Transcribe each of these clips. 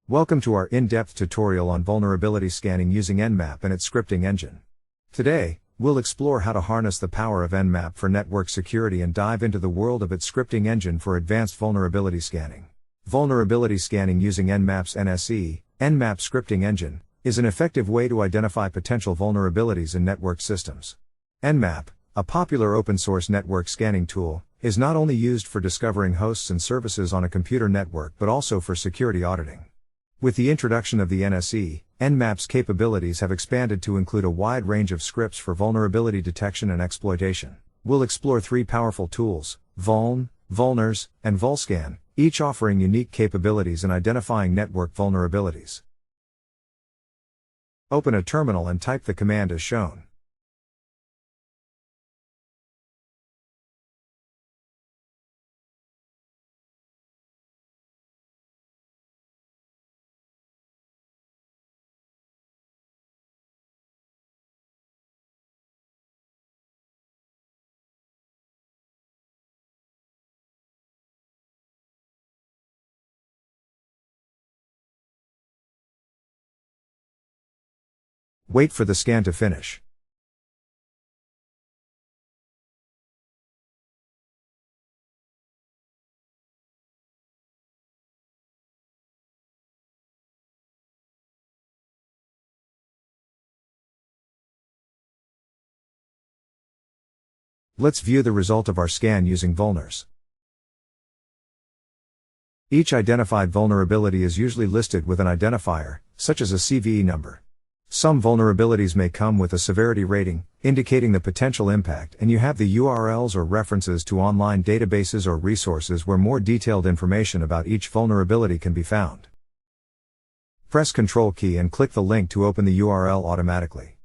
Welcome to our in-depth tutorial on vulnerability scanning using Nmap and its scripting engine. Today, we'll explore how to harness the power of Nmap for network security and dive into the world of its scripting engine for advanced vulnerability scanning. Vulnerability scanning using Nmap's NSE, Nmap scripting engine, is an effective way to identify potential vulnerabilities in network systems. Nmap, a popular open-source network scanning tool, is not only used for discovering hosts and services on a computer network but also for security auditing. With the introduction of the NSE, Nmap's capabilities have expanded to include a wide range of scripts for vulnerability detection and exploitation. We'll explore three powerful tools: vuln, vulners, and vulscan, each offering unique capabilities in identifying network vulnerabilities. Open a terminal and type the command as shown. Wait for the scan to finish. Let's view the result of our scan using vulners. Each identified vulnerability is usually listed with an identifier, such as a CVE number. Some vulnerabilities may come with a severity rating, indicating the potential impact, and you have the URLs or references to online databases or resources where more detailed information about each vulnerability can be found. Press Ctrl key and click the link to open the URL automatically.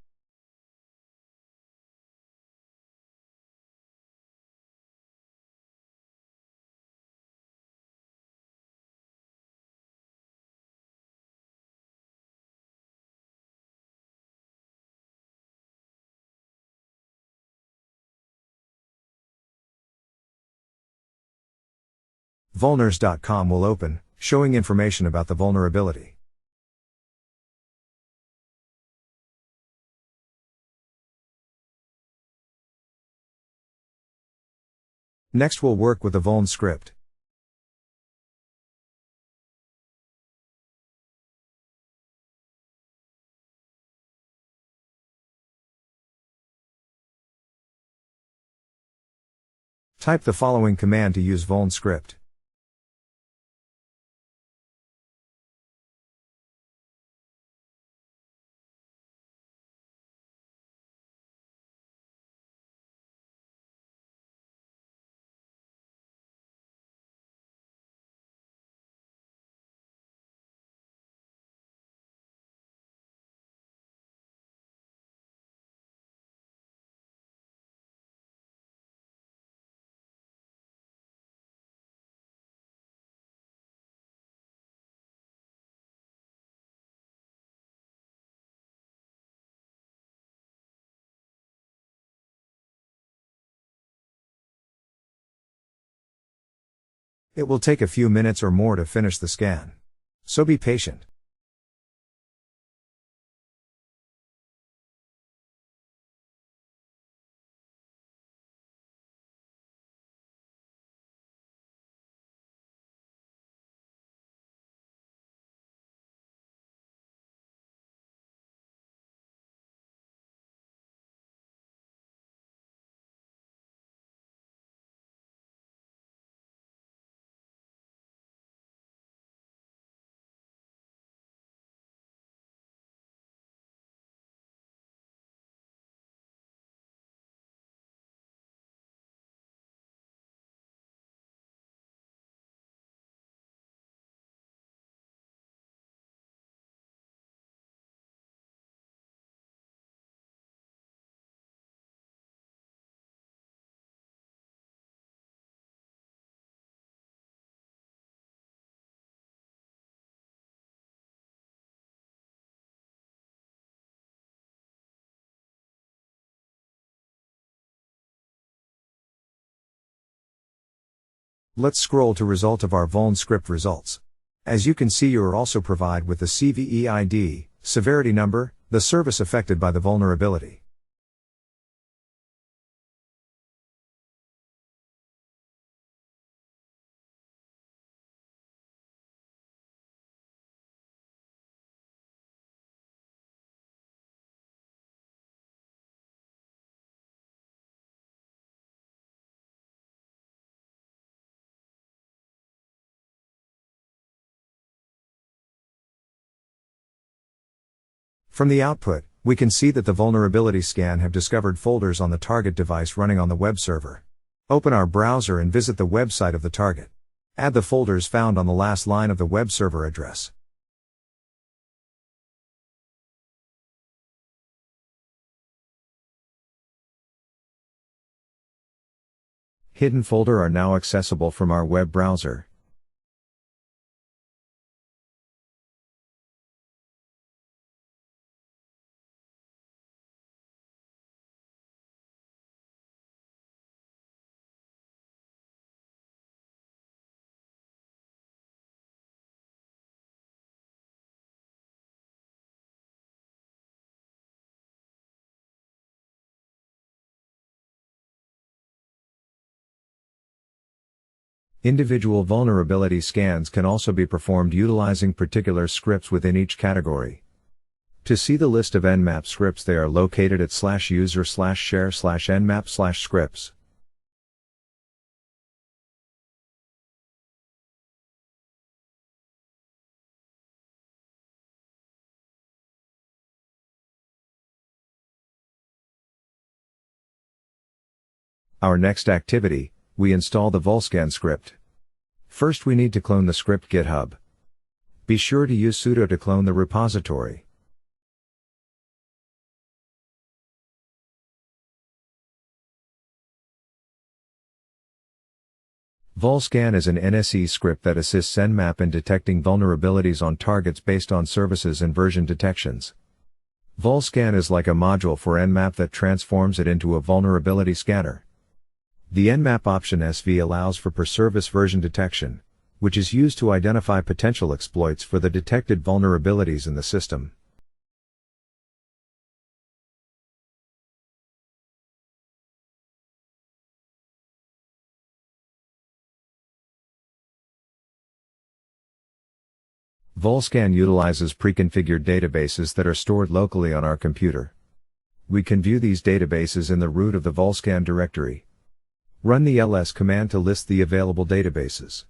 vulners.com will open, showing information about the vulnerability. Next we'll work with the vuln script. Type the following command to use vuln script. It will take a few minutes or more to finish the scan. So be patient. Let's scroll to result of our vuln script results. As you can see, you are also provided with the CVE ID, severity number, the service affected by the vulnerability. From the output, we can see that the vulnerability scan have discovered folders on the target device running on the web server. Open our browser and visit the website of the target. Add the folders found on the last line of the web server address. Hidden folder are now accessible from our web browser. Individual vulnerability scans can also be performed utilizing particular scripts within each category. To see the list of Nmap scripts, they are located at /user/share/nmap/scripts. Our next activity, we install the vulscan script. First, we need to clone the script GitHub. Be sure to use sudo to clone the repository. Vulscan is an NSE script that assists Nmap in detecting vulnerabilities on targets based on services and version detections. Vulscan is like a module for Nmap that transforms it into a vulnerability scanner. The Nmap option SV allows for per-service version detection, which is used to identify potential exploits for the detected vulnerabilities in the system. Vulscan utilizes pre-configured databases that are stored locally on our computer. We can view these databases in the root of the Vulscan directory. Run the ls command to list the available databases.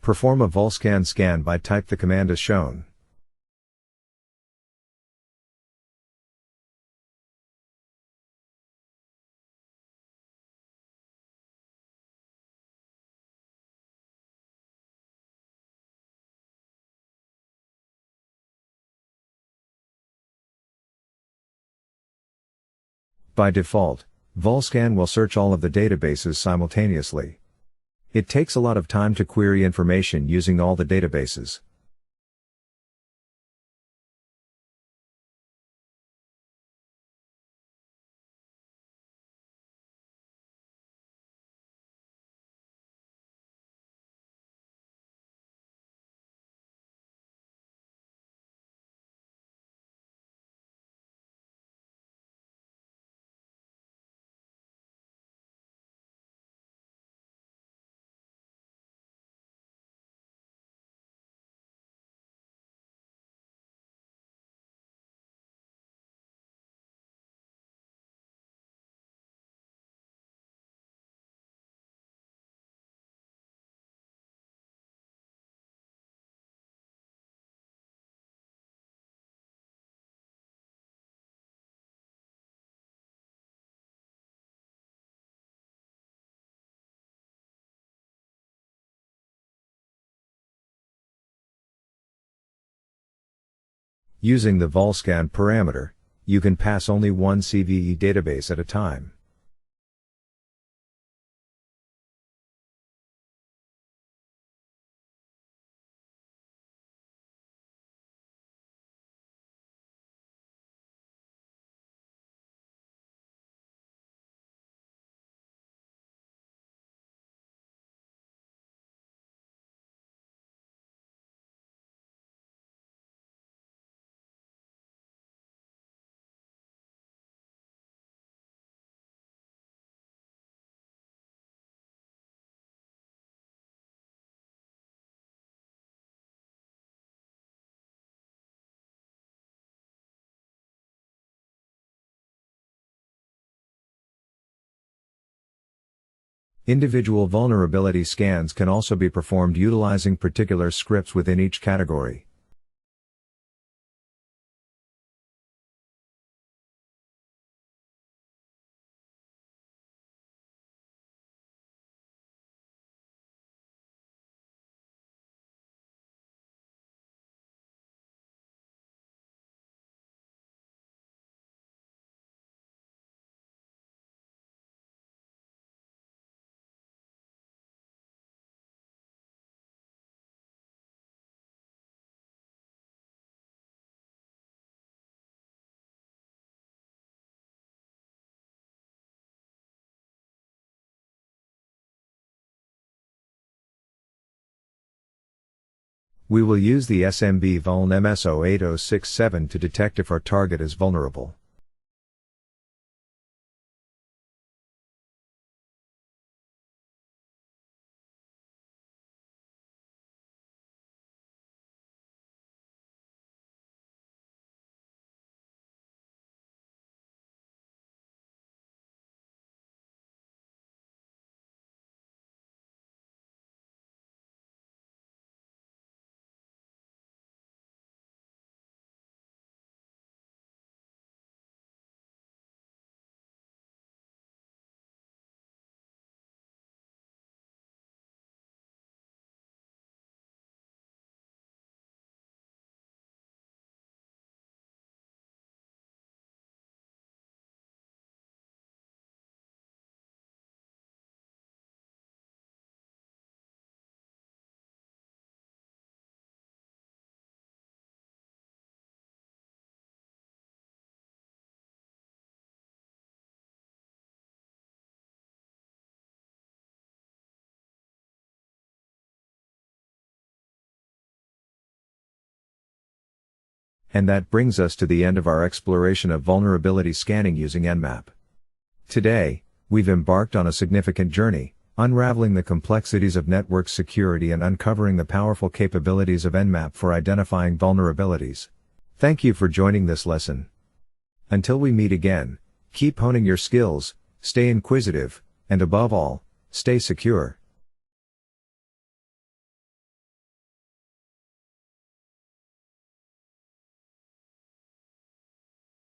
Perform a vulscan scan by type the command as shown. By default, Vulscan will search all of the databases simultaneously. It takes a lot of time to query information using all the databases. Using the vulscan parameter, you can pass only one CVE database at a time. Individual vulnerability scans can also be performed utilizing particular scripts within each category. We will use the smb-vuln MSO8067 to detect if our target is vulnerable. And that brings us to the end of our exploration of vulnerability scanning using Nmap. Today, we've embarked on a significant journey, unraveling the complexities of network security and uncovering the powerful capabilities of Nmap for identifying vulnerabilities. Thank you for joining this lesson. Until we meet again, keep honing your skills, stay inquisitive, and above all, stay secure.